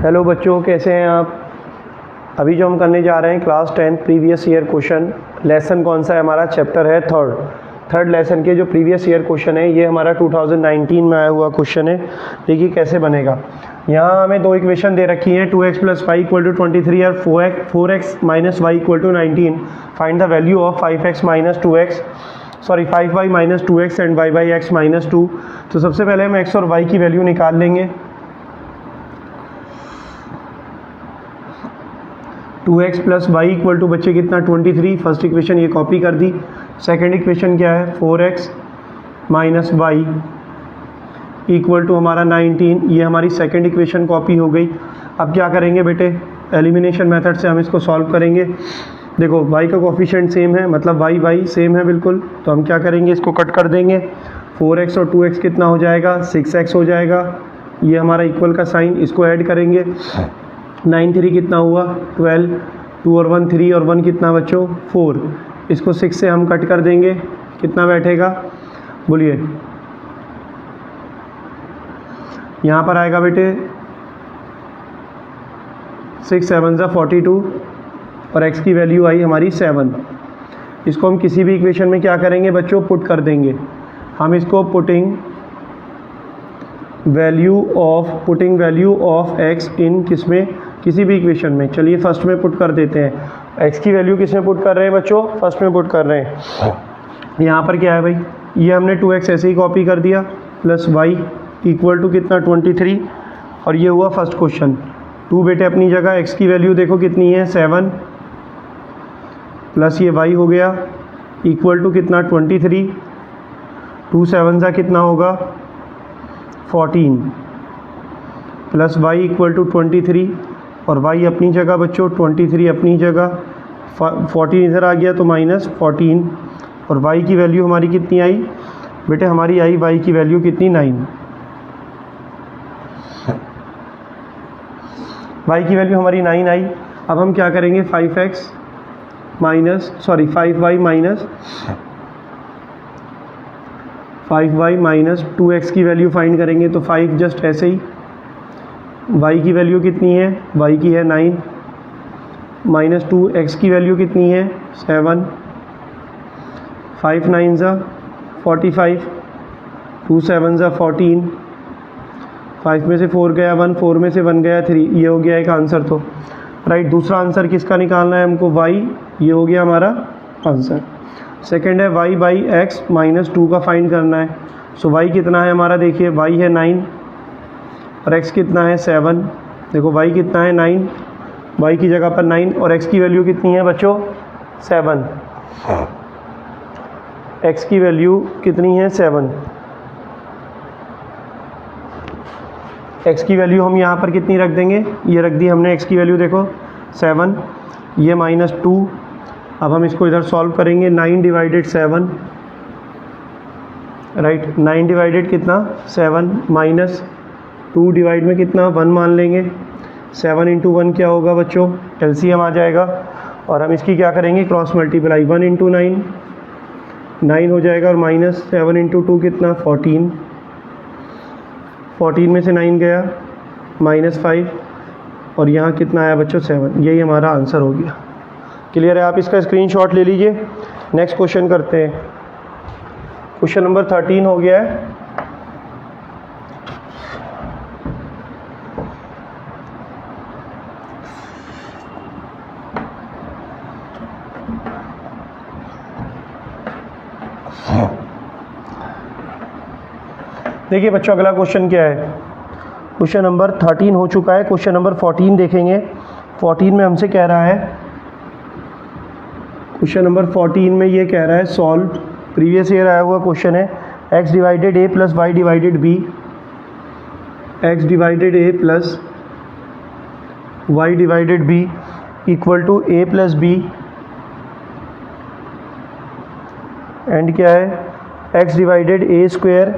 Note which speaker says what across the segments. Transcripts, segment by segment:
Speaker 1: Hello बच्चों, कैसे हैं आप। अभी जो हम करने जा रहे हैं class 10 previous year question. Lesson कौन सा है हमारा? चैप्टर है थर्ड लेसन के जो प्रीवियस ईयर क्वेश्चन है ये हमारा 2019 में आया हुआ क्वेश्चन है। देखिए कैसे बनेगा। यहाँ हमें दो इक्वेशन दे रखी हैं 2x + y = 23 और 4x - y = 19। Find the value of 5y - 2x and y/x - 2। तो सबसे पहले हम x और y की वैल्यू निकाल लेंगे। 2x + y = बच्चे कितना 23। फर्स्ट इक्वेशन ये कॉपी कर दी। सेकंड इक्वेशन क्या है? 4x - y = हमारा 19। ये हमारी सेकंड इक्वेशन कॉपी हो गई। अब क्या करेंगे बेटे? एलिमिनेशन मेथड से हम इसको सॉल्व करेंगे। देखो y का कोफिशिएंट सेम है, मतलब y सेम है बिल्कुल। तो हम क्या करेंगे? इसको कट कर देंगे। 4x और 2x कितना हो जाएगा? 6x हो जाएगा। ये हमारा इक्वल का साइन, इसको ऐड करेंगे। 9 3 कितना हुआ? 12। 2 और 1 3 और 1 कितना बच्चों? 4। इसको 6 से हम कट कर देंगे, कितना बैठेगा? बोलिए। यहाँ पर आएगा बेटे 6 7 = 42 और x की वैल्यू आई हमारी 7। इसको हम किसी भी इक्वेशन में क्या करेंगे बच्चों? पुट कर देंगे। हम इसको पुटिंग वैल्यू ऑफ x इन किसमें? किसी भी इक्वेशन में। चलिए फर्स्ट में पुट कर देते हैं। x की वैल्यू किस में पुट कर रहे हैं बच्चों? फर्स्ट में पुट कर रहे हैं। यहाँ पर क्या है भाई? ये हमने 2x ऐसे ही कॉपी कर दिया प्लस y = कितना 23 और ये हुआ फर्स्ट क्वेश्चन। 2 बेटे अपनी जगह। x की वैल्यू देखो कितनी है? 7 प्लस ये y हो गया = कितना 23। 2 7 सा कितना होगा? 14 प्लस y = 23 और y अपनी जगह बच्चों, 23 अपनी जगह, 14 इधर आ गया तो -14 और y की वैल्यू हमारी कितनी आई बेटे? हमारी आई y की वैल्यू कितनी? 9। y की वैल्यू हमारी 9 आई। अब हम क्या करेंगे? 5y - 2x की वैल्यू फाइंड करेंगे। तो 5 जस्ट ऐसे ही। y की वैल्यू कितनी है? y की है 9 - 2। x की वैल्यू कितनी है? 7। 5 9 = 45। 2 7 = 14। 5 में से 4 गया 1, 4 में से 1 गया 3। ये हो गया एक आंसर। तो राइट, दूसरा आंसर किसका निकालना है हमको? y। ये हो गया हमारा आंसर। सेकंड है y/x - 2 का फाइंड करना है। सो y कितना है हमारा? देखिए y है 9 और x कितना है? 7। देखो y कितना है? 9। y की जगह पर 9 और x की वैल्यू कितनी है बच्चों? 7। x की वैल्यू कितनी है? 7। x की वैल्यू हम यहाँ पर कितनी रख देंगे? ये रख दी हमने x की वैल्यू, देखो 7, ये -2। अब हम इसको इधर सॉल्व करेंगे। 9 / 7 राइट, 9 डिवाइडेड कितना? 7 माइनस 2 डिवाइड में कितना? 1 मान लेंगे। 7 × 1 क्या होगा बच्चों? LCM आ जाएगा। और हम इसकी क्या करेंगे? Cross multiply. 1 × 9 9 हो जाएगा और -7 × 2 कितना? 14। 14 में से 9 गया -5 और यहाँ कितना आया बच्चों? 7। यही हमारा आंसर हो गया। क्लियर है? आप इसका स्क्रीनशॉट ले लीजिए। नेक्स्ट क्वेश्चन करते हैं। क्वेश्चन नंबर 13 हो गया है। देखिए बच्चों अगला क्वेश्चन क्या है? क्वेश्चन नंबर 13 हो चुका है। क्वेश्चन नंबर 14 देखेंगे। 14 में हमसे कह रहा है, क्वेश्चन नंबर 14 में ये कह रहा है सॉल्व। प्रीवियस ईयर आया हुआ क्वेश्चन है। x / a + y / b, x / a + y / b = a + b and क्या है? x / a²।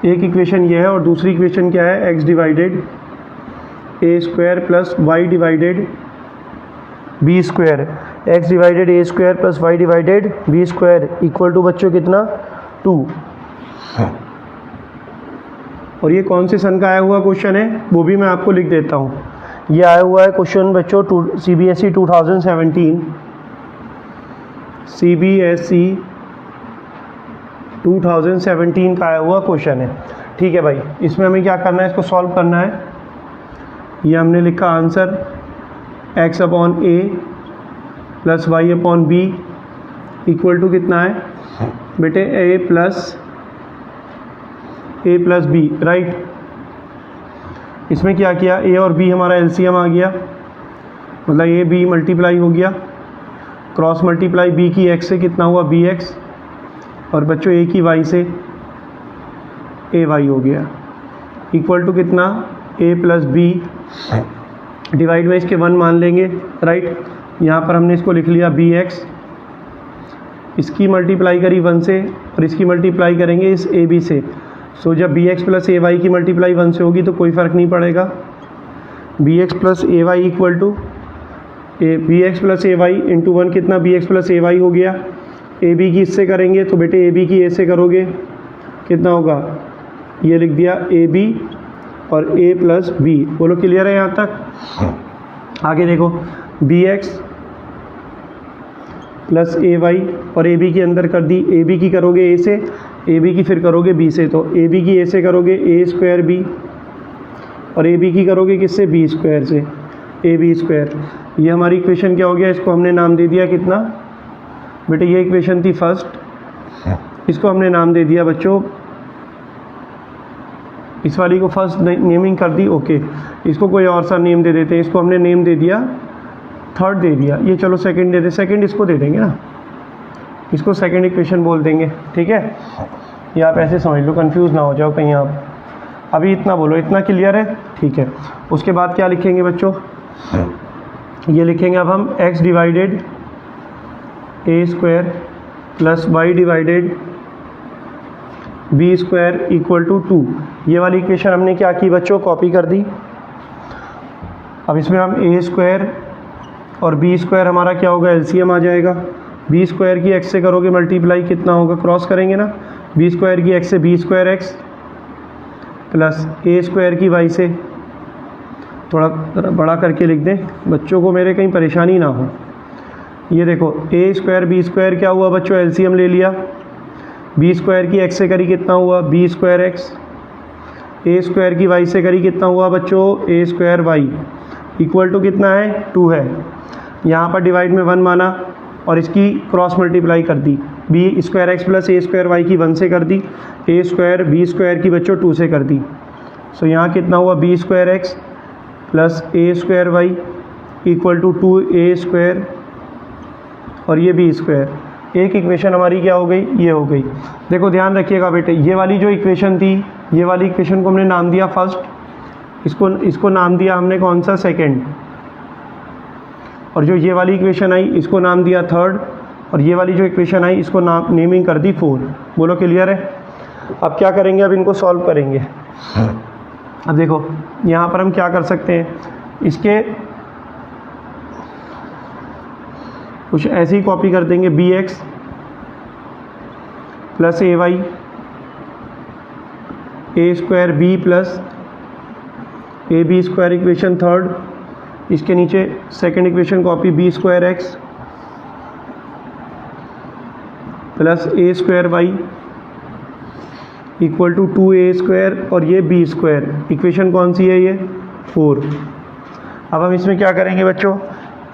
Speaker 1: एक इक्वेशन ये है और दूसरी इक्वेशन क्या है? x / a² + y / b²। x / a² + y / b² = बच्चों कितना? 2। और ये कौन से सन का आया हुआ क्वेश्चन है वो भी मैं आपको लिख देता हूँ। ये आया हुआ है क्वेश्चन बच्चों CBSE 2017, CBSE 2017 का आया हुआ क्वेश्चन है। ठीक है भाई, इसमें हमें क्या करना है, इसको सॉल्व करना है। ये हमने लिखा answer x upon a plus y upon b equal to कितना है बेटे a प्लस बी, राइट। इसमें क्या किया, a और b हमारा LCM आ गया, मतलब a b मल्टीप्लाई हो गया, क्रॉस मल्टीप्लाई b की x से कितना हुआ bx, और बच्चों a की y से ay हो गया, इक्वल टू कितना a प्लस बी, डिवाइड में इसके 1 मान लेंगे, राइट। यहाँ पर हमने इसको लिख लिया bx, इसकी मल्टीप्लाई करी 1 से और इसकी मल्टीप्लाई करेंगे इस ab से। सो जब bx प्लस ay की मल्टीप्लाई 1 से होगी तो कोई फ़र्क नहीं पड़ेगा। bx plus ay equal to bx plus ay into 1 कितना bx प्लस ay हो गया। ab की इससे करेंगे तो बेटे ab की a से करोगे कितना होगा, ये लिख दिया ab और a प्लस b। बोलो क्लियर है यहाँ तक। आगे देखो bx प्लस ay और ab की अंदर कर दी, ab की करोगे a से, ab की फिर करोगे b से, तो ab की a से करोगे a स्क्वायर b और ab की करोगे किससे b स्क्वायर से, ab स्क्वायर। ये हमारी इक्वेशन क्या हो गया, इसको हमने नाम दे दिया कितना बेटे, ये इक्वेशन थी फर्स्ट, इसको हमने नाम दे दिया बच्चों, इस वाली को फर्स्ट नेमिंग कर दी, ओके। इसको कोई और सा नेम दे देते हैं, इसको हमने नेम दे दिया थर्ड दे दिया, ये चलो सेकंड दे दे, सेकंड इसको दे देंगे ना, इसको सेकंड इक्वेशन बोल देंगे, ठीक है। ये आप ऐसे समझ लो, कंफ्यूज ना हो जाओ कहीं आप। अभी इतना बोलो, इतना क्लियर है, ठीक है। उसके बाद क्या लिखेंगे बच्चों, ये लिखेंगे अब हम x divided a square plus y divided b square equal to 2। ये वाली इक्वेशन हमने क्या की बच्चों, कॉपी कर दी। अब इसमें हम a स्क्वायर और b स्क्वायर हमारा क्या होगा, LCM आ जाएगा। b स्क्वायर की x से करोगे मल्टीप्लाई कितना होगा, क्रॉस करेंगे ना, b स्क्वायर की x से b square x plus a square की y से, थोड़ा बड़ा करके लिख दें बच्चों को मेरे कहीं परेशानी ना हो। ये देखो a स्क्वायर b स्क्वायर क्या हुआ बच्चों, LCM ले लिया, b स्क्वायर की x से करी कितना हुआ b square x, a square की y से करी कितना हुआ बच्चों a square y, equal to कितना है 2 है। यहाँ पर डिवाइड में 1 माना और इसकी क्रॉस मल्टीप्लाई कर दी, b square x plus a square y की 1 से कर दी, a स्क्वायर b स्क्वायर की बच्चों 2 से कर दी। सो यहाँ कितना हुआ b square x plus a square y equal to 2a square और ये b स्क्वायर। एक इक्वेशन हमारी क्या हो गई, ये हो गई। देखो ध्यान रखिएगा बेटे, ये वाली जो इक्वेशन थी, ये वाली इक्वेशन को हमने नाम दिया फर्स्ट, इसको नाम दिया हमने कौन सा, सेकंड, और जो ये वाली इक्वेशन आई इसको नाम दिया थर्ड, और ये वाली जो इक्वेशन आई इसको नेमिंग कर दी 4। बोलो क्लियर है। अब क्या करेंगे, अब इनको सॉल्व करेंगे। अब देखो यहाँ पर हम क्या कर सकते हैं, इसके कुछ ऐसे ही कॉपी कर देंगे, bx plus ay a square b plus ab square equation third, इसके नीचे second equation copy b square x plus a square y equal to 2a square और ये b स्क्वायर। इक्वेशन कौन सी है, ये 4। अब हम इसमें क्या करेंगे बच्चों,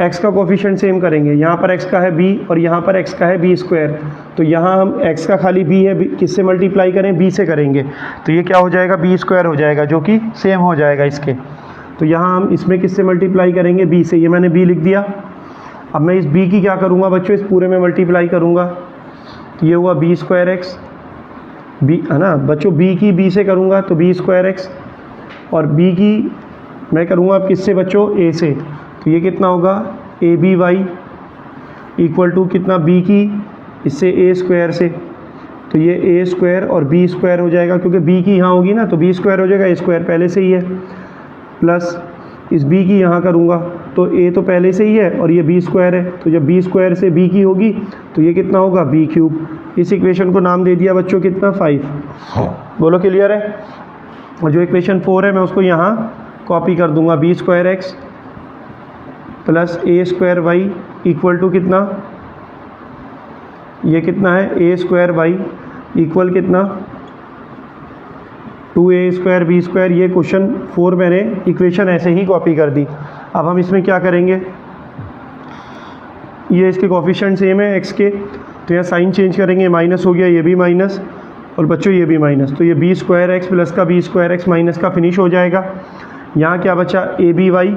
Speaker 1: x का कोफिशिएंट सेम करेंगे, यहाँ पर x का है b और यहाँ पर x का है b स्क्वायर, तो यहाँ हम x का खाली b है, किससे मल्टीप्लाई करें, b से करेंगे, तो ये क्या हो जाएगा b स्क्वायर हो जाएगा, जो कि सेम हो जाएगा इसके। तो यहाँ हम इसमें किससे मल्टीप्लाई करेंगे, b से, ये मैंने b लिख दिया। अब मैं इस b की क्या करूँगा बच्चों, इस पूरे में मल्टीप्लाई करूँगा, तो ये हुआ b स्क्वायर x, b है ना बच्चों, b की b से करूँगा तो b स्क्वायर x, और b की मैं करूँगा अब किससे बच्चों, a से, तो ये कितना होगा a b y equal to कितना b की इससे a स्क्वायर से, तो ये a स्क्वायर और b स्क्वायर हो जाएगा, क्योंकि b की यहाँ होगी ना तो b स्क्वायर हो जाएगा, a स्क्वायर पहले से ही है, प्लस इस b की यहाँ करूँगा तो a तो पहले से ही है और ये b स्क्वायर है, तो जब b स्क्वायर से b की होगी तो ये कितना होगा b क्यूब। इस इक्वेशन को नाम दे दिया बच्चों कितना, 5। बोलो क्लियर है। और जो इक्वेशन 4 है मैं उसको यहाँ कॉपी कर दूंगा, b square x plus a square y equal to कितना, ये कितना है, ए स्क्वायर वाई इक्वल कितना, 2a स्क्वायर बी स्क्वायर। ये क्वेश्चन 4 मैंने इक्वेशन ऐसे ही कॉपी कर दी। अब हम इसमें क्या करेंगे, ये इसके कोफिशिएंट सेम है x के, तो यहाँ साइन चेंज करेंगे, माइनस हो गया, ये भी माइनस, और बच्चों ये भी माइनस, तो ये बी स्क्वायर एक्स प्लस का बी स्क्वायर एक्स माइनस का फिनिश हो जाएगा। यहाँ क्या बचा, ए बी वाई,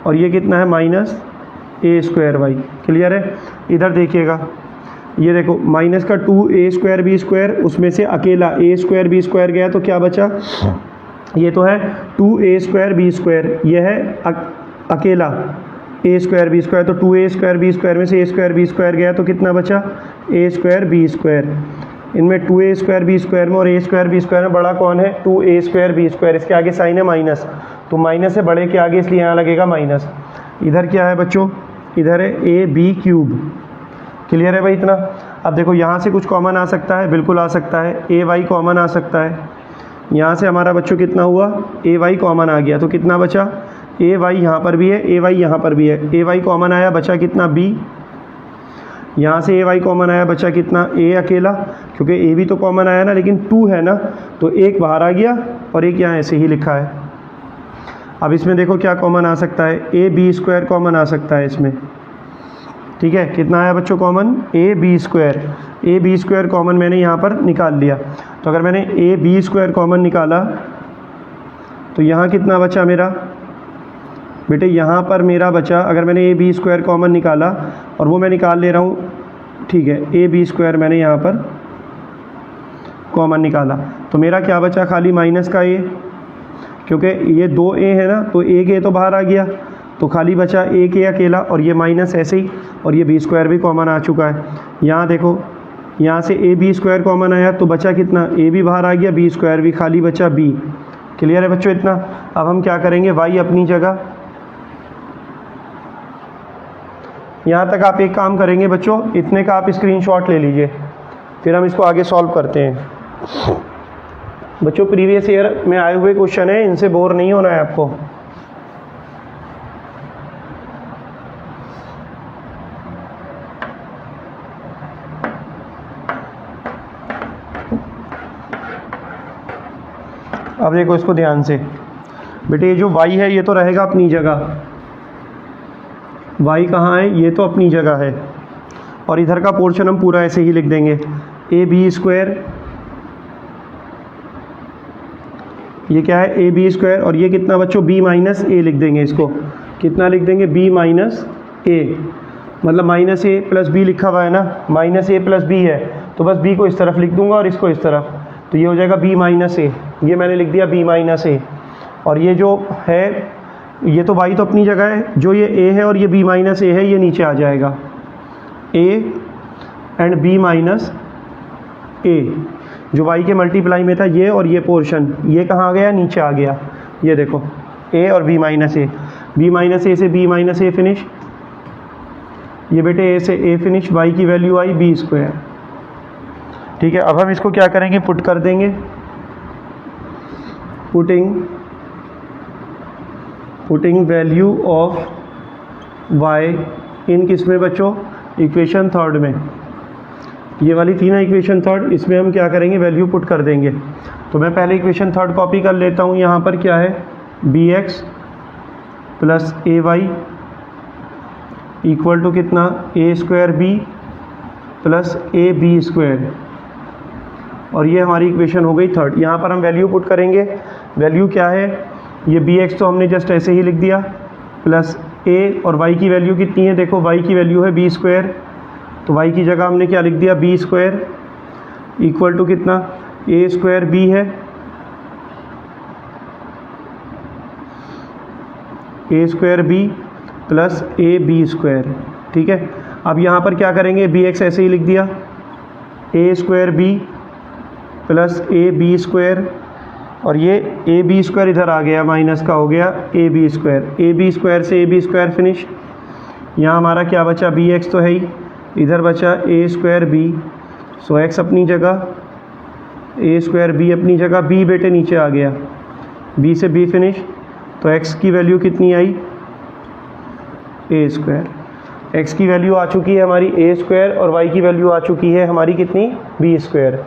Speaker 1: और ये कितना है, माइनस ए स्क्वायर वाई। क्लियर है। इधर देखिएगा, ये देखो माइनस का 2a स्क्वायर बी स्क्वायर, उसमें से अकेला a स्क्वायर बी स्क्वायर गया तो क्या बचा, ये तो है 2a स्क्वायर बी स्क्वायर, ये है अकेला a स्क्वायर बी स्क्वायर, तो 2a स्क्वायर बी स्क्वायर में से a स्क्वायर बी स्क्वायर गया तो कितना बचा, a स्क्वायर बी स्क्वायर। इनमें 2a स्क्वायर बी स्क्वायर में और a स्क्वायर बी स्क्वायर में बड़ा कौन है, 2a स्क्वायर बी स्क्वायर, इसके आगे साइन है माइनस, तो माइनस है बड़े के आगे, इसलिए यहाँ लगेगा माइनस। इधर क्या है बच्चों, इधर है ए बी क्यूब। क्लियर है भाई इतना। अब देखो यहाँ से कुछ कॉमन आ सकता है, बिल्कुल आ सकता है, ए वाई कॉमन आ सकता है। यहाँ से हमारा बच्चों कितना हुआ, ए वाई कॉमन आ गया, तो कितना बचा, ए वाई यहाँ पर भी है, ए वाई यहाँ पर भी है, ए वाई कॉमन आया, बचा कितना बी। यहाँ से ए वाई कॉमन आया, बचा कितना, ए अकेला, क्योंकि ए भी तो कॉमन आया ना, लेकिन 2 है ना, तो एक बाहर आ गया और एक यहाँ ऐसे ही लिखा है। अब इसमें देखो क्या कॉमन आ सकता है, ए बी स्क्वायर कॉमन आ सकता है इसमें। ठीक है, कितना आया बच्चों common, a B square. A B square common मैंने यहाँ पर निकाल लिया, तो अगर मैंने ए बी स्क्वायर कॉमन निकाला तो यहाँ कितना बचा मेरा बेटे, यहाँ पर मेरा बचा, अगर मैंने ए बी स्क्वायर कॉमन निकाला, और वो मैं निकाल ले रहा हूँ, ठीक है, ए बी स्क्वायर मैंने यहाँ पर कॉमन निकाला, तो मेरा क्या बचा, खाली माइनस का ए, क्योंकि ये 2a है ना, तो एक ए तो बाहर आ गया, तो खाली बचा एक ए अकेला, और ये माइनस ऐसे ही, और ये बी स्क्वायर भी कॉमन आ चुका है। यहाँ देखो, यहाँ से ए बी स्क्वायर कॉमन आया, तो बचा कितना, ए भी बाहर आ गया, बी स्क्वायर भी, खाली बचा बी। क्लियर है बच्चों इतना। अब हम क्या करेंगे, वाई अपनी जगह। यहाँ तक आप एक काम करेंगे बच्चों, इतने का आप स्क्रीनशॉट ले लीजिए, फिर हम इसको आगे सॉल्व करते हैं। बच्चों प्रीवियस ईयर में आए हुए क्वेश्चन है, इनसे बोर नहीं होना है आपको। अब देखो इसको ध्यान से बेटे, ये जो y है ये तो रहेगा अपनी जगह, y कहाँ है, ये तो अपनी जगह है, और इधर का पोर्शन हम पूरा ऐसे ही लिख देंगे, ए बी स्क्वायर, ये क्या है, ए बी स्क्वायर, और ये कितना बच्चों, b माइनस ए लिख देंगे, इसको कितना लिख देंगे, b माइनस ए, मतलब माइनस ए प्लस बी लिखा हुआ है ना, माइनस ए प्लस बी है, तो बस b को इस तरफ लिख दूंगा और इसको इस तरफ, तो ये हो जाएगा b माइनस ए, ये मैंने लिख दिया b माइनस ए, और ये जो है, ये तो y तो अपनी जगह है, जो ये a है और ये b माइनस ए है, ये नीचे आ जाएगा, a एंड b माइनस ए, जो y के मल्टीप्लाई में था ये, और ये पोर्शन ये कहाँ आ गया, नीचे आ गया। ये देखो a और b माइनस ए, b माइनस ए से b माइनस ए फिनिश, ये बेटे a से a फिनिश, y की वैल्यू आई b स्क्वायर। ठीक है, अब हम इसको क्या करेंगे, पुट कर देंगे, पुटिंग वैल्यू ऑफ y इन किस में बच्चों, इक्वेशन थर्ड में, ये वाली थी ना इक्वेशन थर्ड, इसमें हम क्या करेंगे, वैल्यू पुट कर देंगे। तो मैं पहले इक्वेशन थर्ड कॉपी कर लेता हूँ, यहाँ पर क्या है, bx plus A Y equal to कितना, A square B plus A B square, और ये हमारी इक्वेशन हो गई थर्ड। यहाँ पर हम वैल्यू पुट करेंगे, वैल्यू क्या है, ये bx तो हमने जस्ट ऐसे ही लिख दिया, प्लस a, और y की वैल्यू कितनी है, देखो y की वैल्यू है b स्क्वायर, तो y की जगह हमने क्या लिख दिया, b स्क्वायर इक्वल टू कितना, a स्क्वायर b है, a square b plus A B square. ठीक है, अब यहाँ पर क्या करेंगे, bx ऐसे ही लिख दिया, a square b plus A B square, और ये ए बी स्क्वायर इधर आ गया, माइनस का हो गया ए बी स्क्वायर से ए बी स्क्वायर फिनिश। यहाँ हमारा क्या बचा, बी एक्स तो है ही, इधर बचा ए स्क्वायर बी, सो एक्स अपनी जगह ए स्क्वायर बी अपनी जगह, बी बेटे नीचे आ गया, बी से बी फिनिश, तो एक्स की वैल्यू कितनी आई ए स्क्वायर। एक्स की वैल्यू आ चुकी है हमारी ए स्क्वायर और वाई की वैल्यू आ चुकी है हमारी कितनी बी स्क्वायर।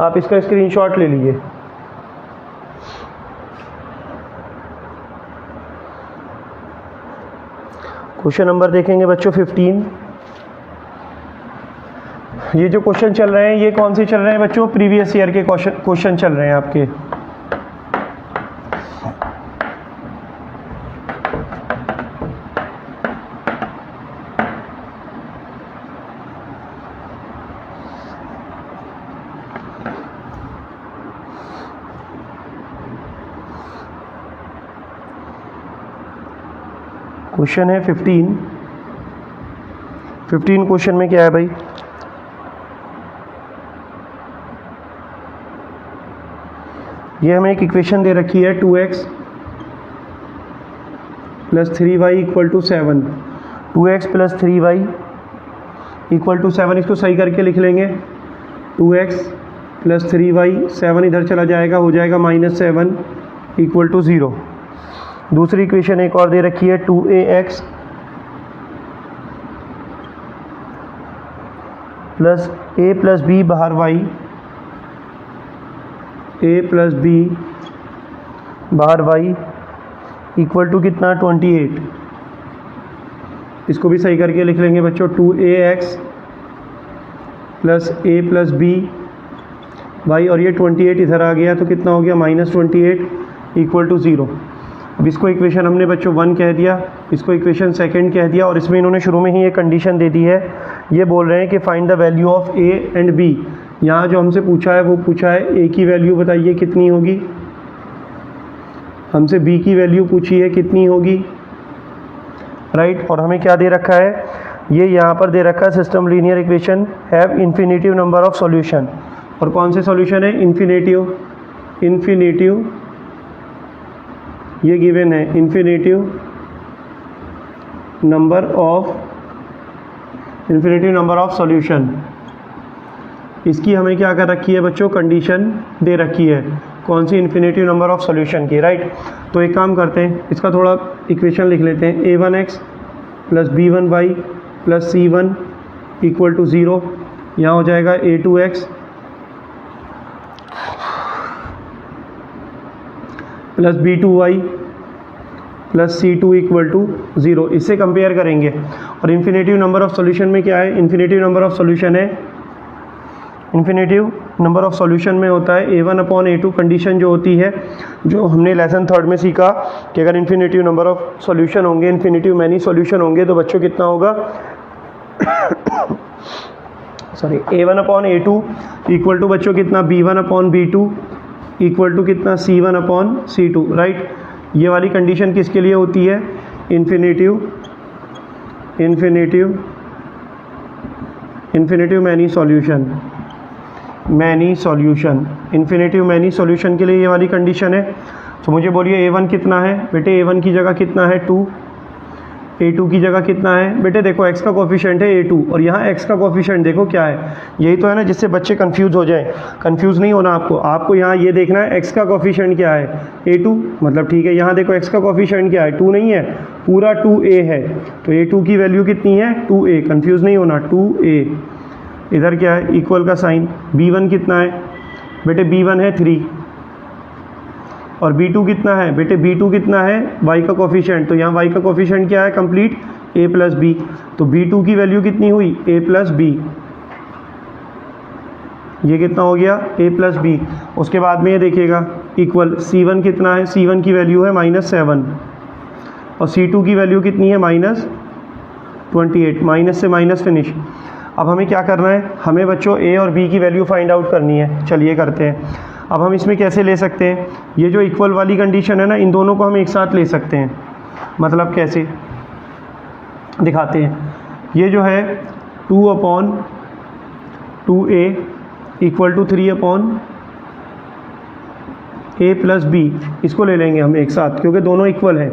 Speaker 1: आप इसका स्क्रीनशॉट ले लीजिए। क्वेश्चन नंबर देखेंगे बच्चों 15। ये जो क्वेश्चन चल रहे हैं ये कौन से चल रहे हैं बच्चों, प्रीवियस ईयर के क्वेश्चन चल रहे हैं आपके। क्वेश्चन है 15 क्वेश्चन में क्या है भाई, ये हमें एक इक्वेशन दे रखी है 2x plus 3y equal to 7। 2x plus 3y equal to 7, इसको सही करके लिख लेंगे। 2x प्लस 3y, 7 इधर चला जाएगा, हो जाएगा -7 इक्वल टू 0। दूसरी इक्वेशन एक और दे रखी है 2ax plus a plus b बाहर y, a प्लस बी बाहर y इक्वल टू कितना 28। इसको भी सही करके लिख लेंगे बच्चों। 2ax plus a plus b y, और ये 28 इधर आ गया तो कितना हो गया -28 इक्वल टू 0। अब इसको इक्वेशन हमने बच्चों 1 कह दिया, इसको इक्वेशन सेकंड कह दिया, और इसमें इन्होंने शुरू में ही एक कंडीशन दे दी है। ये बोल रहे हैं कि find the value of a and b. यहाँ जो हमसे पूछा है वो पूछा है ए की वैल्यू बताइए कितनी होगी, हमसे बी की वैल्यू पूछी है कितनी होगी, राइट। और हमें क्या दे रखा है, ये यहाँ पर दे रखा है system linear equation have infinitive number of solution. और कौन से सॉल्यूशन है, इन्फिनेटिव ये गिवन है, इन्फिनेटिव नंबर ऑफ सॉल्यूशन। इसकी हमें क्या कर रखी है बच्चों, कंडीशन दे रखी है, कौन सी, इन्फिनेटिव नंबर ऑफ सॉल्यूशन की, राइट। तो एक काम करते हैं, इसका थोड़ा इक्वेशन लिख लेते हैं। a1x plus b1y plus c1 equal to 0। यहाँ हो जाएगा a2x plus b2y plus c2 equal to 0। इससे कंपेयर करेंगे। और इन्फिनेटिव नंबर ऑफ सॉल्यूशन में क्या है, इन्फिनेटिव नंबर ऑफ सॉल्यूशन है, इन्फिनेटिव नंबर ऑफ सॉल्यूशन में होता है a1/a2। कंडीशन जो होती है, जो हमने लेसन 3 में सीखा कि अगर इन्फिनेटिव नंबर ऑफ सॉल्यूशन होंगे, इन्फिनेटिव मैनी सॉल्यूशन होंगे, तो बच्चों कितना होगा सॉरी a1/a2 इक्वल टू बच्चों कितना b1/b2 इक्वल टू कितना c1/c2, राइट। ये वाली कंडीशन किसके लिए होती है, infinitive many solution, infinitive many solution के लिए ये वाली कंडीशन है। तो मुझे बोलिए a1 कितना है बेटे, a1 की जगह कितना है 2, a2 की जगह कितना है बेटे, देखो x का कोफिशिएंट है a2 और यहाँ x का कोफिशिएंट देखो क्या है। यही तो है ना जिससे बच्चे कंफ्यूज हो जाएं। कंफ्यूज नहीं होना आपको यहाँ ये देखना है x का कोफिशिएंट क्या है a2, मतलब ठीक है। यहाँ देखो x का कोफिशिएंट क्या है 2 नहीं है, पूरा 2a है, तो a2 की वैल्यू कितनी है 2a, कंफ्यूज नहीं होना 2a। इधर क्या है, इक्वल का साइन। b1 कितना है बेटे, b1 है 3, और b2 कितना है बेटे, b2 कितना है y का कोफिशिएंट, तो यहाँ y का कोफिशिएंट क्या है कंप्लीट a प्लस बी, तो b2 की वैल्यू कितनी हुई a प्लस बी, ये कितना हो गया a प्लस बी। उसके बाद में ये देखिएगा इक्वल c1 कितना है, c1 की वैल्यू है -7 और c2 की वैल्यू कितनी है -28, माइनस से माइनस फिनिश। अब हमें क्या करना है, हमें बच्चों a और b की वैल्यू फाइंड आउट करनी है। चलिए करते हैं। अब हम इसमें कैसे ले सकते हैं, ये जो इक्वल वाली कंडीशन है ना, इन दोनों को हम एक साथ ले सकते हैं। मतलब कैसे दिखाते हैं, ये जो है 2/2a equal to 3/a plus b, इसको ले लेंगे हम एक साथ क्योंकि दोनों इक्वल हैं।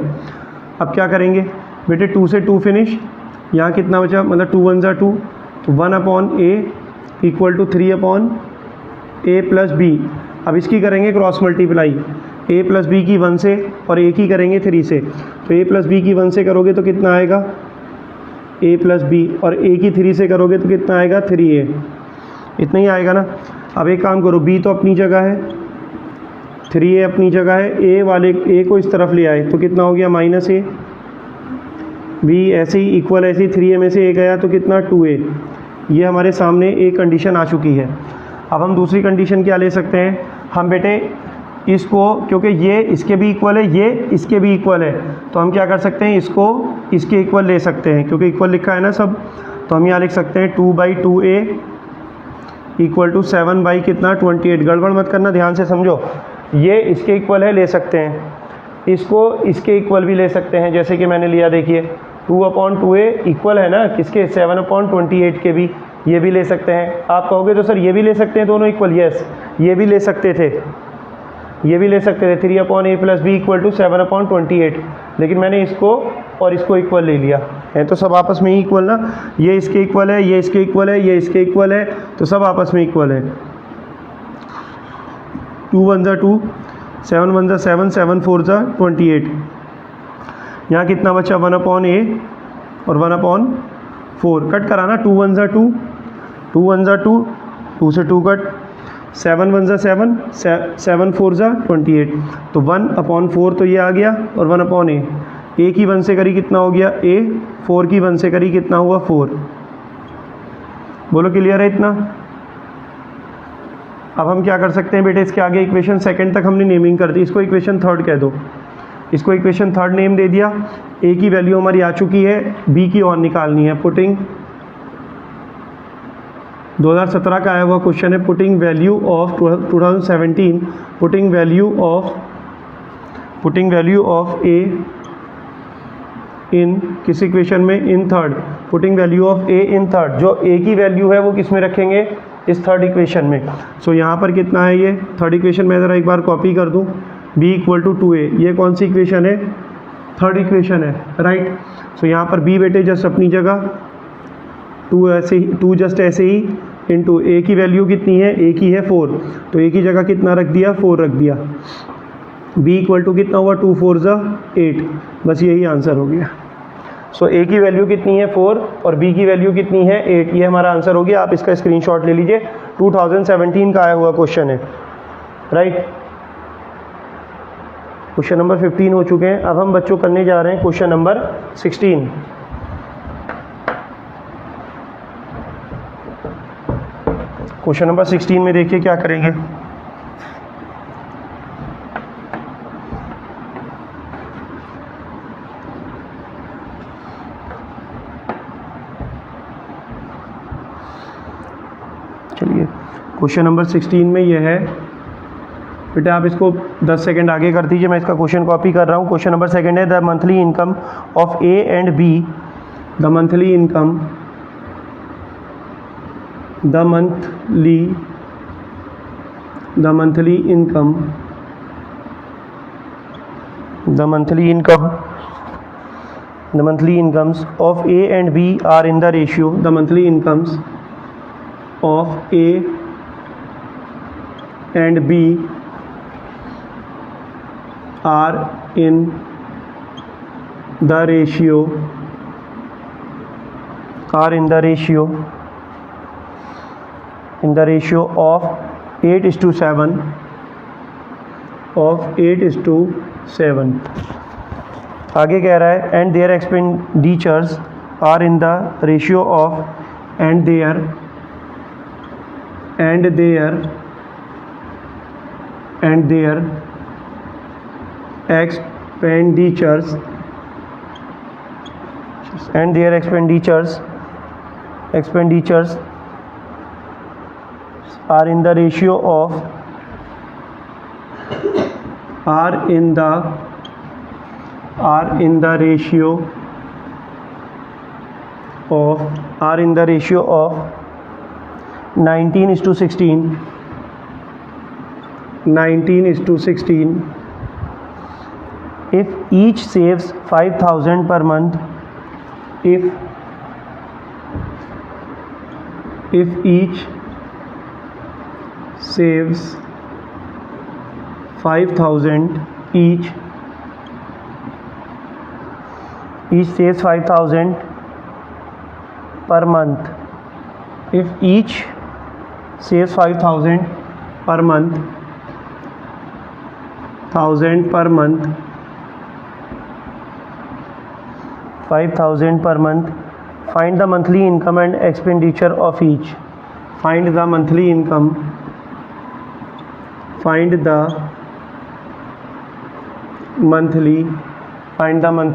Speaker 1: अब क्या करेंगे बेटे, 2 से 2 फिनिश, यहाँ कितना बचा, मतलब 2 1 ज़ा 2, तो 1/a equal to 3/a a plus b, अब इसकी करेंगे cross multiply, a plus b की 1 से और ए की करेंगे 3 से, तो ए प्लस बी की 1 से करोगे तो कितना आएगा ए प्लस बी, और ए की 3 से करोगे तो कितना आएगा 3a, इतना ही आएगा ना। अब एक काम करो, बी तो अपनी जगह है, 3a अपनी जगह है, ए वाले ए को इस तरफ ले आए तो कितना हो गया -a, बी ऐसे ही इक्वल, ऐसे ही 3a में से a गया तो कितना 2a, ये हमारे सामने एक कंडीशन आ चुकी है। अब हम दूसरी कंडीशन क्या ले सकते हैं, हम बेटे इसको, क्योंकि ये इसके भी इक्वल है, ये इसके भी इक्वल है, तो हम क्या कर सकते हैं, इसको इसके इक्वल ले सकते हैं, क्योंकि इक्वल लिखा है ना सब, तो हम यहाँ लिख सकते हैं 2/2a इक्वल टू 7 कितना 28। गड़बड़ मत करना, ध्यान से समझो, ये इसके इक्वल है ले सकते हैं, इसको इसके इक्वल भी ले सकते हैं, जैसे कि मैंने लिया, देखिए 2/2a इक्वल है ना किसके 7/28 के भी, ये भी ले सकते हैं। आप कहोगे तो सर ये भी ले सकते हैं दोनों इक्वल, यस ये भी ले सकते थे, ये भी ले सकते थे 3/a plus B equal to 7/28, लेकिन मैंने इसको और इसको इक्वल ले लिया है, तो सब आपस में ही इक्वल ना, ये इसके इक्वल है, ये इसके इक्वल है, ये इसके इक्वल है, तो सब आपस में इक्वल है। 2 1 2, 7 1 7, 7 4 28, यहाँ कितना बचा 1/a और 1/4, कट कराना, 2 1 2, 2 1 2, 2 से 2 कट, 7 1 7, 7 4 28, तो 1/4 तो ये आ गया, और 1/a, a की 1 से करी कितना हो गया a, 4 की 1 से करी कितना हुआ 4। बोलो क्लियर है इतना। अब हम क्या कर सकते हैं बेटे, इसके आगे इक्वेशन सेकंड तक हमने नेमिंग कर दी, इसको इक्वेशन थर्ड कह दो, इसको इक्वेशन थर्ड नेम दे दिया। ए की वैल्यू हमारी आ चुकी है, बी की और निकालनी है, पुटिंग 2017 का आया हुआ क्वेश्चन है, putting value of 2017, putting value of A in किस इक्वेशन में, in third, putting value of A in third, जो ए की वैल्यू है वो किस में रखेंगे, इस थर्ड इक्वेशन में। सो यहाँ पर कितना है, ये थर्ड इक्वेशन में ज़रा एक बार कॉपी कर दूँ, b इक्वल टू 2a, ये कौन सी इक्वेशन है, थर्ड इक्वेशन है, राइट। सो यहाँ पर b बेटे जस्ट अपनी जगह, 2 जस्ट ऐसे ही इंटू a की वैल्यू कितनी है, a की है 4, तो a की जगह कितना रख दिया 4 रख दिया, b इक्वल टू कितना हुआ 2 4 8, बस यही आंसर हो गया। सो a की वैल्यू कितनी है 4 और b की वैल्यू कितनी है 8, ये हमारा आंसर हो गया। आप इसका स्क्रीनशॉट ले लीजिए, 2017 का आया हुआ क्वेश्चन है, राइट। क्वेश्चन नंबर 15 हो चुके हैं। अब हम बच्चों करने जा रहे हैं क्वेश्चन नंबर 16। क्वेश्चन नंबर 16 में देखिए क्या करेंगे। चलिए क्वेश्चन नंबर 16 में ये है बेटा, आप इसको 10 सेकंड आगे कर दीजिए, मैं इसका क्वेश्चन कॉपी कर रहा हूँ। क्वेश्चन नंबर सेकंड है, the monthly income of a and b, the monthly income of A and B are in the ratio, the monthly incomes of A and B are in the ratio of 8:7 आगे कह रहा है and their expenditures are in the ratio of and their expenditures are in the ratio of are in the ratio of 19:16 if each saves 5,000 per month, if each saves 5,000 each saves 5,000 per month. If each saves 5,000 per month, 1,000 per month, 5,000 per month, find the monthly income and expenditure of each. Find the monthly income, find the monthly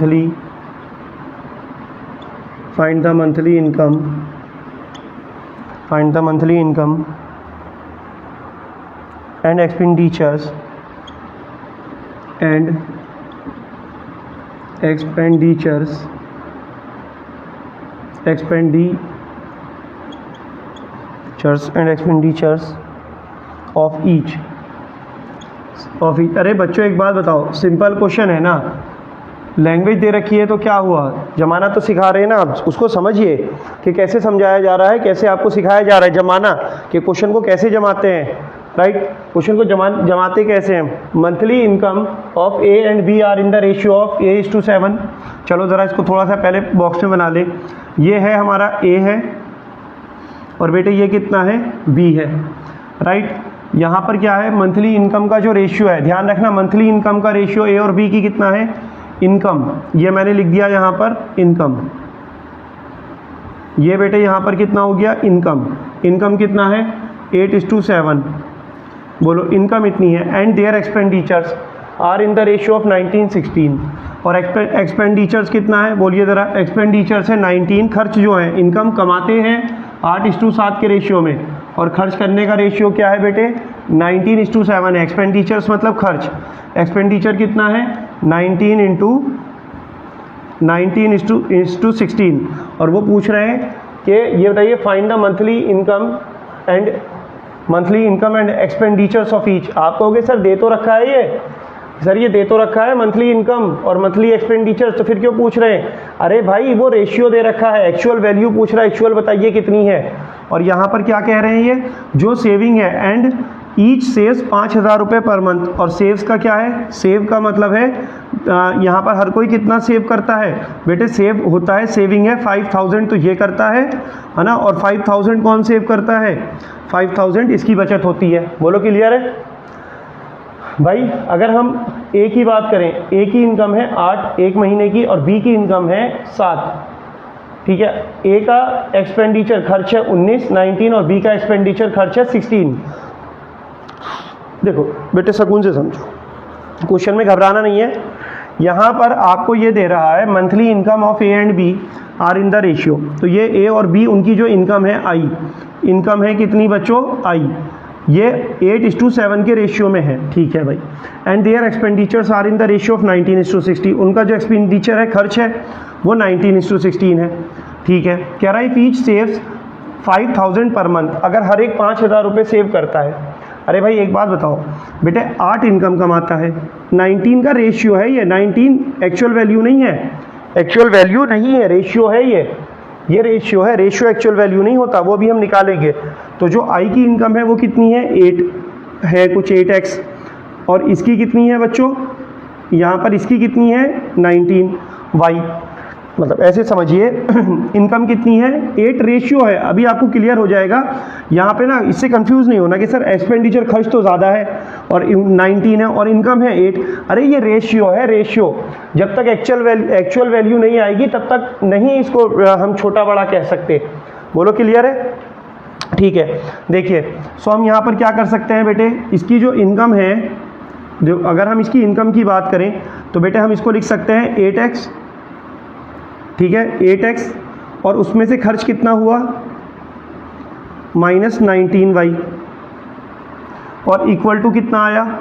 Speaker 1: income and expenditures of each. अरे बच्चों एक बात बताओ, simple question है ना, language दे रखी है तो क्या हुआ, जमाना तो सिखा रहे हैं ना, आप उसको समझिए कि कैसे समझाया जा रहा है, कैसे आपको सिखाया जा रहा है जमाना, कि क्वेश्चन को कैसे जमाते हैं, राइट। क्वेश्चन को जमाते कैसे हैं। Monthly income of a and b are in the ratio of A:7। चलो ज़रा इसको थोड़ा सा पहले बॉक्स में बना लें। ये है हमारा ए है और बेटे ये कितना है, बी है, राइट। यहाँ पर क्या है, मंथली इनकम का जो रेशियो है, ध्यान रखना मंथली इनकम का रेशियो ए और बी की कितना है, इनकम, ये मैंने लिख दिया यहाँ पर इनकम। ये बेटे यहाँ पर कितना हो गया, इनकम कितना है 8:7। बोलो इनकम इतनी है। And their expenditures are in the ratio of 19:16। और एक्सपेंडिचर्स कितना है, बोलिए ज़रा। एक्सपेंडिचर्स है 19। खर्च जो है, इनकम कमाते हैं 8:7 के रेशियो में और खर्च करने का रेशियो क्या है बेटे, 19:7 है। एक्सपेंडिचर्स मतलब खर्च। एक्सपेंडिचर कितना है, 19:16। और वो पूछ रहे हैं कि ये बताइए find the monthly income and expenditures of each. आप कहोगे सर दे तो रखा है ये, सर ये दे तो रखा है मंथली इनकम और मंथली एक्सपेंडिचर्स, तो फिर क्यों पूछ रहे हैं। अरे भाई वो रेशियो दे रखा है, एक्चुअल वैल्यू पूछ रहा है, एक्चुअल बताइए कितनी है। और यहाँ पर क्या कह रहे हैं, ये जो सेविंग है, एंड ईच सेव्स 5,000 रुपये पर मंथ। और सेव्स का क्या है, सेव का मतलब है यहाँ पर हर कोई कितना सेव करता है बेटे, सेव होता है, सेविंग है 5,000 तो ये करता है ना। और 5,000 कौन सेव करता है, 5,000 इसकी बचत होती है। बोलो क्लियर है भाई। अगर हम ए की बात करें, ए की इनकम है 8 एक महीने की और बी की इनकम है 7, ठीक है। ए का एक्सपेंडिचर खर्च है 19 और बी का एक्सपेंडिचर खर्च है 16। देखो बेटे सुकून से समझो, क्वेश्चन में घबराना नहीं है। यहाँ पर आपको ये दे रहा है monthly income of a and b are in the ratio. तो ये ए और बी उनकी जो इनकम है आई, इनकम है कितनी बच्चों, आई, ये 8:7 के रेशियो में है, ठीक है भाई। And their expenditures are in the ratio of 19:16। उनका जो एक्सपेंडिचर है, खर्च है, वो 19:16 है, ठीक है। कह रहा है ईच सेव्स 5,000 पर मंथ। अगर हर एक 5,000 रुपये सेव करता है, अरे भाई एक बात बताओ बेटे, 8 इनकम कमाता है, 19 का रेशियो है ये, 19 एक्चुअल वैल्यू नहीं है, एक्चुअल वैल्यू नहीं है, रेशियो है ये रेशियो है, रेशियो एक्चुअल वैल्यू नहीं होता, वो भी हम निकालेंगे। तो जो आई की इनकम है वो कितनी है, 8 है, कुछ 8x। और इसकी कितनी है बच्चों, यहाँ पर इसकी कितनी है 19y। मतलब ऐसे समझिए इनकम कितनी है, 8 रेशियो है। अभी आपको क्लियर हो जाएगा यहाँ पे ना, इससे कंफ्यूज नहीं होना कि सर एक्सपेंडिचर खर्च तो ज़्यादा है और 19 है और इनकम है 8। अरे ये रेशियो है, रेशियो। जब तक एक्चुअल वैल्यू नहीं आएगी तब तक नहीं इसको हम छोटा बड़ा कह सकते। बोलो क्लियर है, ठीक है। देखिए सो हम यहाँ पर क्या कर सकते हैं बेटे, इसकी जो इनकम है, जो अगर हम इसकी इनकम की बात करें तो बेटे हम इसको लिख सकते हैं 8x, ठीक है, 8x। और उसमें से खर्च कितना हुआ, -19y। और इक्वल टू कितना आया,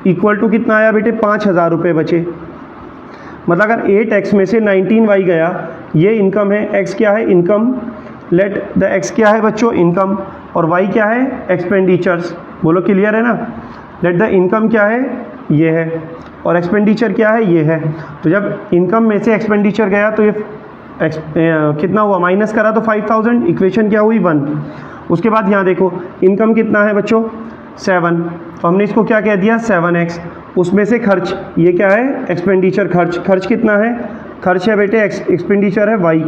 Speaker 1: इक्वल टू कितना आया बेटे, 5,000 रुपये बचे। मतलब अगर 8x में से 19y गया, ये इनकम है, x क्या है, इनकम। लेट द x क्या है बच्चों, इनकम, और y क्या है, एक्सपेंडिचर्स। बोलो क्लियर है ना। लेट द इनकम क्या है, ये है, और एक्सपेंडिचर क्या है, ये है। तो जब इनकम में से एक्सपेंडिचर गया तो ये कितना हुआ, माइनस करा तो 5,000, इक्वेशन क्या हुई 1। उसके बाद यहाँ देखो इनकम कितना है बच्चों 7, तो हमने इसको क्या कह दिया 7x। उसमें से खर्च, ये क्या है एक्सपेंडिचर, खर्च कितना है, खर्च है बेटे एक्सपेंडिचर है y,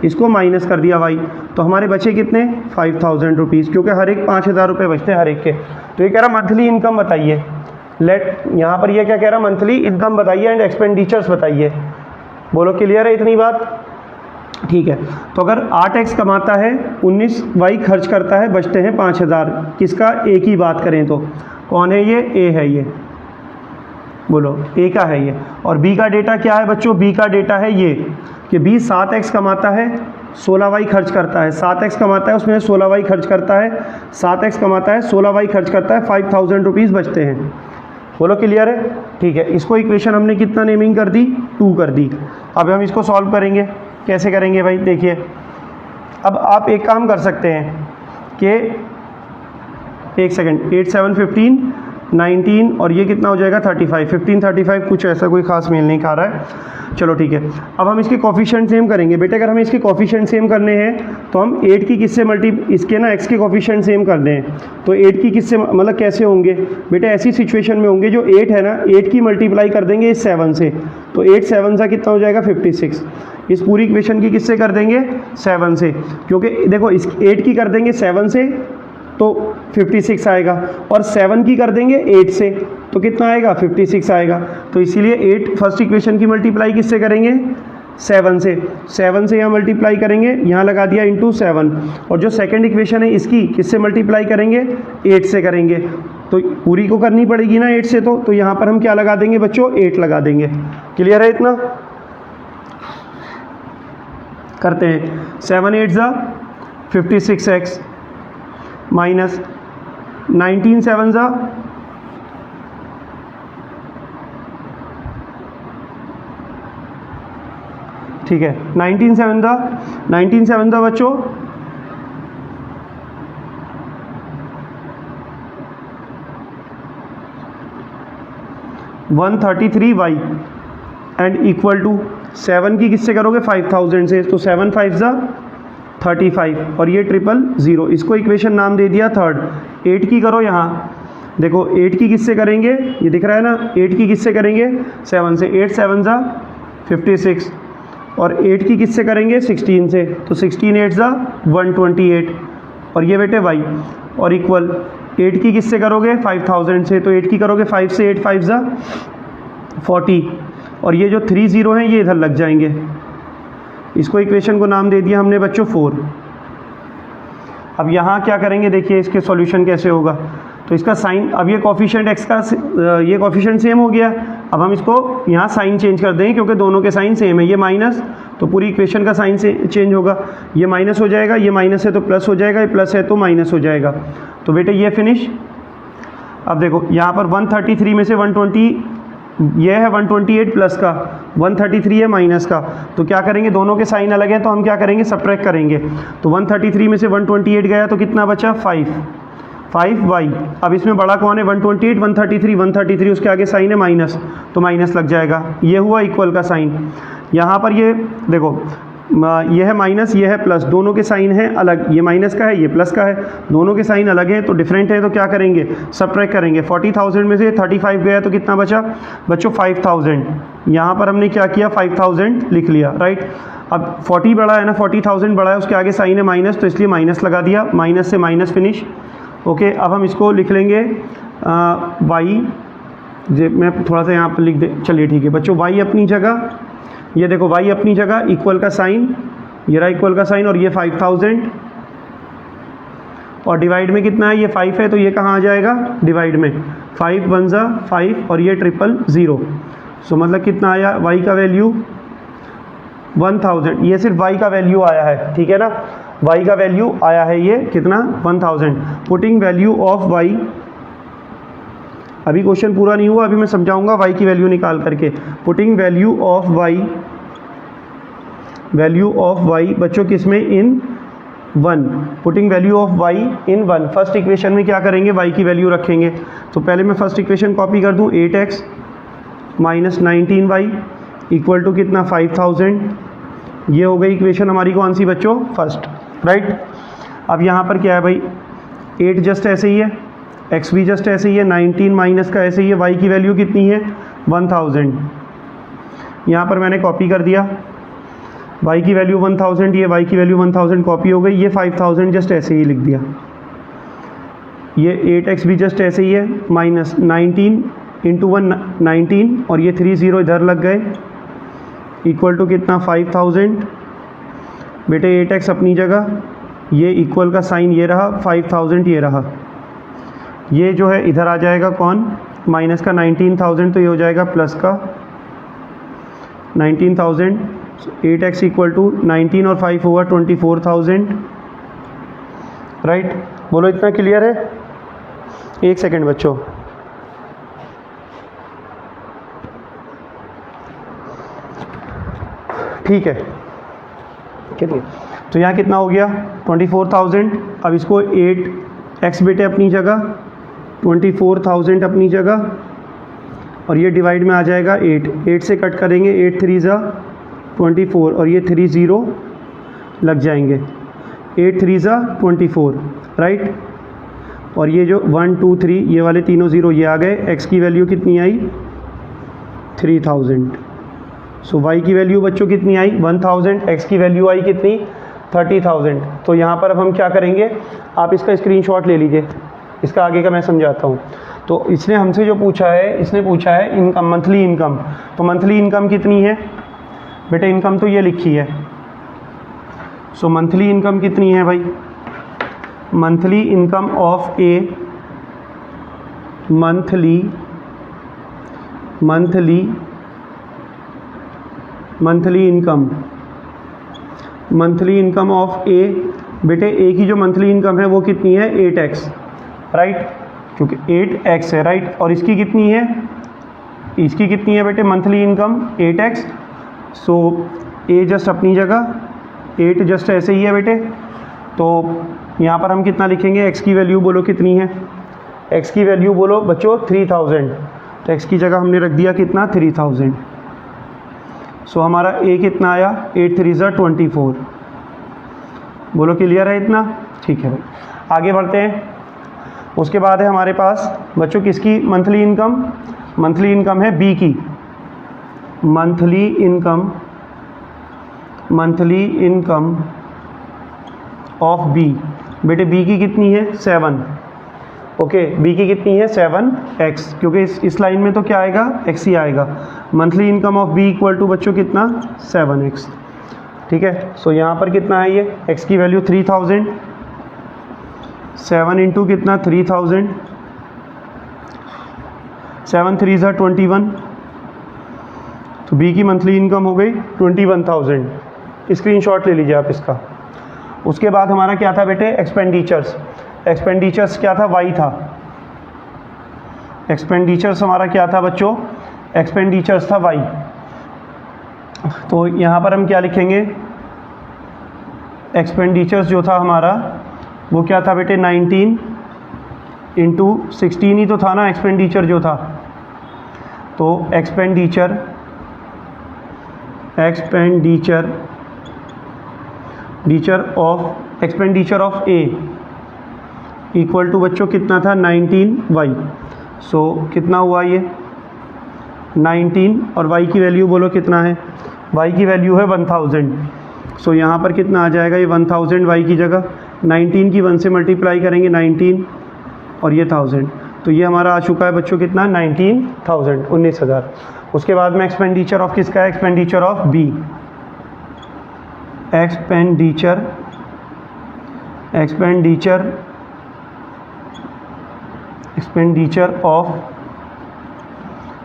Speaker 1: इसको माइनस कर दिया y, तो हमारे बचे कितने 5000 रुपीज़, क्योंकि हर एक 5000 रुपये बचते हैं हर एक के। तो ये कह रहा मंथली इनकम बताइए, लेट यहाँ पर ये क्या कह रहा मंथली इनकम बताइए एंड एक्सपेंडिचर्स बताइए। बोलो क्लियर है इतनी बात, ठीक है। तो अगर 8x कमाता है 19y खर्च करता है, बचते हैं 5000, किसका a की बात करें तो कौन है ये, a है ये, बोलो a का है ये। और b का डेटा क्या है बच्चों, b का डेटा है ये कि b 7x कमाता है 16y खर्च करता है, 7x कमाता है उसमें 16y खर्च करता है, 7x कमाता है 16y खर्च करता है, 5000 रुपीज़ बचते हैं। बोलो क्लियर है, ठीक है। इसको इक्वेशन हमने कितना नेमिंग कर दी 2 कर दी। अब हम इसको सॉल्व करेंगे, कैसे करेंगे भाई देखिए। अब आप एक काम कर सकते हैं कि 1 सेकंड 8 7 15 19 और ये कितना हो जाएगा 35, 15 35 कुछ ऐसा कोई खास मेल नहीं खा रहा है, चलो ठीक है। अब हम इसके कोफिशिएंट सेम करेंगे बेटे। अगर हमें इसके कोफिशिएंट सेम करने हैं तो हम 8 की किससे इसके ना x के कोफिशिएंट सेम करने हैं, तो 8 की किससे मतलब कैसे होंगे बेटे, ऐसी सिचुएशन में होंगे जो 8 है ना 8 की मल्टीप्लाई कर देंगे इस 7 से, तो 8 7 सा कितना हो जाएगा 56। इस पूरी इक्वेशन की किससे कर देंगे 7 से, क्योंकि देखो इस 8 की कर देंगे 7 से तो 56 आएगा, और 7 की कर देंगे 8 से तो कितना आएगा 56 आएगा। तो इसीलिए 8 फर्स्ट इक्वेशन की मल्टीप्लाई किससे करेंगे 7 से, 7 से यहाँ मल्टीप्लाई करेंगे, यहाँ लगा दिया इंटू 7, और जो सेकंड इक्वेशन है इसकी किससे मल्टीप्लाई करेंगे 8 से करेंगे, तो पूरी को करनी पड़ेगी ना 8 से, तो यहाँ पर हम क्या लगा देंगे बच्चों 8 लगा देंगे। क्लियर है इतना, करते हैं 7 8 ज़ा 56x माइनस 19 7 ज़ा 19 7 ज़ा बच्चों 133y एंड इक्वल टू 7 की किससे करोगे 5000 से, तो 7 5 ज़ा 35 और ये 000, इसको इक्वेशन नाम दे दिया थर्ड। 8 की करो यहाँ देखो, 8 की किससे करेंगे ये दिख रहा है ना, 8 की किससे करेंगे 7 से, 8 7 ज़ा 56 और 8 की किससे करेंगे 16 से, तो 16 8 ज़ा 128 और ये बेटे y और इक्वल 8 की किससे करोगे 5000 से, तो 8 की करोगे 5 से, 8 5 ज़ा 40 और ये जो 30 हैं ये इधर लग जाएंगे। इसको इक्वेशन को नाम दे दिया हमने बच्चों 4। अब यहाँ क्या करेंगे देखिए इसके सॉल्यूशन कैसे होगा, तो इसका साइन, अब ये कोफिशिएंट x का ये कोफिशिएंट सेम हो गया, अब हम इसको यहाँ साइन चेंज कर देंगे क्योंकि दोनों के साइन सेम है, ये माइनस तो पूरी इक्वेशन का साइन से चेंज होगा, ये माइनस हो जाएगा, ये माइनस है तो प्लस हो जाएगा, ये प्लस है तो माइनस हो जाएगा, तो बेटे ये फिनिश। अब देखो यहाँ पर 133 में से 120 ये है 128 प्लस का, 133 है माइनस का, तो क्या करेंगे दोनों के साइन अलग हैं तो हम क्या करेंगे सब्ट्रैक्ट करेंगे, तो 133 में से 128 गया तो कितना बचा 5y। अब इसमें बड़ा कौन है 128 133 उसके आगे साइन है माइनस, तो माइनस लग जाएगा, ये हुआ इक्वल का साइन। यहाँ पर ये देखो ये है माइनस ये है प्लस, दोनों के साइन हैं अलग, ये माइनस का है ये प्लस का है, दोनों के साइन अलग हैं तो डिफरेंट है, तो क्या करेंगे सब्ट्रैक्ट करेंगे। 40,000 में से 35 गया तो कितना बचा बच्चों 5000, यहाँ पर हमने क्या किया 5000 लिख लिया राइट। अब 40 बड़ा है ना, 40,000 बड़ा है, उसके आगे साइन है माइनस तो इसलिए माइनस लगा दिया, माइनस से माइनस फिनिश। ओके अब हम इसको लिख लेंगे y, मैं थोड़ा सा यहाँ पर लिख दे, चलिए ठीक है बच्चों, y अपनी जगह, ये देखो y अपनी जगह, इक्वल का साइन, ये रहा इक्वल का साइन और ये 5000 और डिवाइड में कितना है ये 5 है तो ये कहाँ आ जाएगा डिवाइड में, 5 1 ज़ा 5 और ये 000, सो मतलब कितना आया y का वैल्यू 1000, ये सिर्फ y का वैल्यू आया है, ठीक है ना, y का वैल्यू आया है ये कितना 1000। पुटिंग वैल्यू ऑफ y, अभी क्वेश्चन पूरा नहीं हुआ, अभी मैं समझाऊंगा y की वैल्यू निकाल करके। पुटिंग वैल्यू ऑफ y बच्चों किसमें इन 1, putting value of y in 1, first equation में क्या करेंगे y की वैल्यू रखेंगे, तो पहले मैं फर्स्ट इक्वेशन कॉपी कर दूं, 8x minus 19y equal to कितना 5000, ये हो गई इक्वेशन हमारी कौन सी बच्चों फर्स्ट राइट। अब यहाँ पर क्या है भाई, 8 जस्ट ऐसे ही है, एक्स भी जस्ट ऐसे ही है, 19 माइनस का ऐसे ही है, वाई की वैल्यू कितनी है 1000। यहाँ पर मैंने कॉपी कर दिया, वाई की वैल्यू 1000, ये वाई की वैल्यू 1000 कॉपी हो गई, ये 5000 जस्ट ऐसे ही लिख दिया। ये 8x भी जस्ट ऐसे ही है, माइनस 19 इंटू 1 19, और ये 30 इधर लग गए, इक्वल टू कितना 5000। बेटे 8x अपनी जगह, ये इक्वल का साइन ये रहा, 5000 ये रहा, ये जो है इधर आ जाएगा कौन, माइनस का 19000, तो ये हो जाएगा प्लस का 19000। 8x इक्वल टू 19 और 5 हुआ 24000, राइट। बोलो इतना क्लियर है? एक सेकेंड बच्चों, ठीक है, चलिए। तो यहाँ कितना हो गया 24000। अब इसको 8x बेटे अपनी जगह, 24000 अपनी जगह, और ये डिवाइड में आ जाएगा 8 से कट करेंगे, 8 3 ज़ा 24, और ये 30 लग जाएंगे, 8 3 ज़ा 24, राइट। और ये जो 1 2 3 ये वाले तीनों ज़ीरो ये आ गए। x की वैल्यू कितनी आई 3000। सो y की वैल्यू बच्चों कितनी आई 1000, x की वैल्यू आई कितनी 30000। तो यहाँ पर अब हम क्या करेंगे, आप इसका स्क्रीनशॉट ले लीजिए, इसका आगे का मैं समझाता हूँ। तो इसने हमसे जो पूछा है, इसने पूछा है इनकम, मंथली इनकम। तो मंथली इनकम कितनी है बेटे, इनकम तो ये लिखी है। सो मंथली इनकम कितनी है भाई, monthly income of A, monthly income, monthly income of A. बेटे ए की जो मंथली इनकम है वो कितनी है 8x, राइट, क्योंकि 8x है, राइट। और इसकी कितनी है, इसकी कितनी है बेटे मंथली इनकम 8x। सो ए जस्ट अपनी जगह, 8 जस्ट ऐसे ही है बेटे। तो यहाँ पर हम कितना लिखेंगे, x की वैल्यू बोलो कितनी है, x की वैल्यू बोलो बच्चों 3000। तो x की जगह हमने रख दिया कितना 3000। सो हमारा a कितना आया 8 3 ज़ा 24। बोलो क्लियर है इतना, ठीक है भाई। आगे बढ़ते हैं। उसके बाद है हमारे पास बच्चों किसकी मंथली इनकम, मंथली इनकम है b की, मंथली इनकम ऑफ b। बेटे b की कितनी है 7, ओके, b की कितनी है 7x, क्योंकि इस लाइन में तो क्या आएगा x ही आएगा। Monthly income of b equal to बच्चों कितना 7x, ठीक है। सो यहाँ पर कितना है ये, x की वैल्यू 3000, 7 इंटू कितना 3000, 7 3 ज़ा 21। तो b की मंथली इनकम हो गई 21000। स्क्रीनशॉट ले लीजिए आप इसका। उसके बाद हमारा क्या था बेटे एक्सपेंडिचर्स, एक्सपेंडिचर्स क्या था y था, एक्सपेंडिचर्स हमारा क्या था बच्चों, एक्सपेंडिचर्स था y। तो यहाँ पर हम क्या लिखेंगे, एक्सपेंडिचर्स जो था हमारा वो क्या था बेटे 19 इंटू 16 ही तो था ना एक्सपेंडिचर जो था। तो expenditure of a equal to बच्चों कितना था 19y। सो कितना हुआ ये 19, और y की वैल्यू बोलो कितना है, y की वैल्यू है 1000। सो यहाँ पर कितना आ जाएगा ये 1000 y की जगह, 19 की 1 से मल्टीप्लाई करेंगे 19 और ये 1000। तो ये हमारा आ चुका है बच्चों कितना 19,000, 19,000। उसके बाद में एक्सपेंडिचर ऑफ किसका है, expenditure of b, expenditure of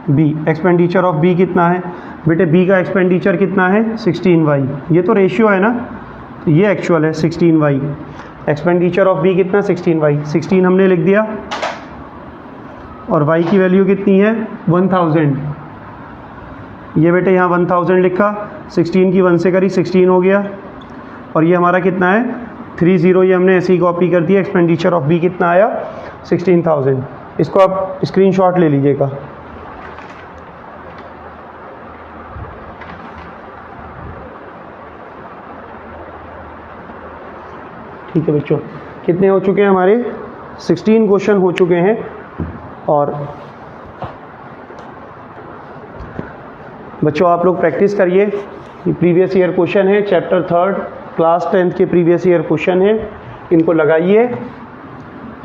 Speaker 1: b, expenditure of b कितना है बेटे, बी का एक्सपेंडिचर कितना है 16y। ये तो रेशियो है ना, ये एक्चुअल है 16y। एक्सपेंडिचर ऑफ बी कितना 16y, 16 हमने लिख दिया, और y की वैल्यू कितनी है 1000। ये बेटे यहाँ 1000 लिखा, 16 की 1 से करी 16 हो गया, और ये हमारा कितना है 30, ये हमने ऐसे ही कॉपी कर दिया। एक्सपेंडिचर ऑफ बी कितना आया 16,000। इसको आप स्क्रीनशॉट ले लीजिएगा।
Speaker 2: ठीक है बच्चों, कितने हो चुके हैं हमारे? 16 क्वेश्चन हो चुके हैं। और बच्चों आप लोग प्रैक्टिस करिए, प्रीवियस ईयर क्वेश्चन है, चैप्टर 3 क्लास 10th के प्रीवियस ईयर क्वेश्चन है, इनको लगाइए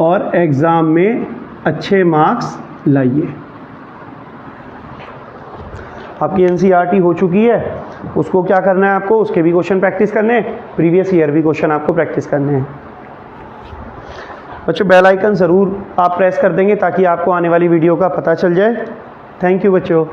Speaker 2: और एग्ज़ाम में अच्छे मार्क्स लाइए। आपकी एनसीईआरटी हो चुकी है, उसको क्या करना है आपको? उसके भी क्वेश्चन प्रैक्टिस करने हैं, प्रीवियस ईयर भी क्वेश्चन आपको प्रैक्टिस करने हैं। बच्चों बेल आइकन ज़रूर आप प्रेस कर देंगे ताकि आपको आने वाली वीडियो का पता चल जाए। थैंक यू बच्चों।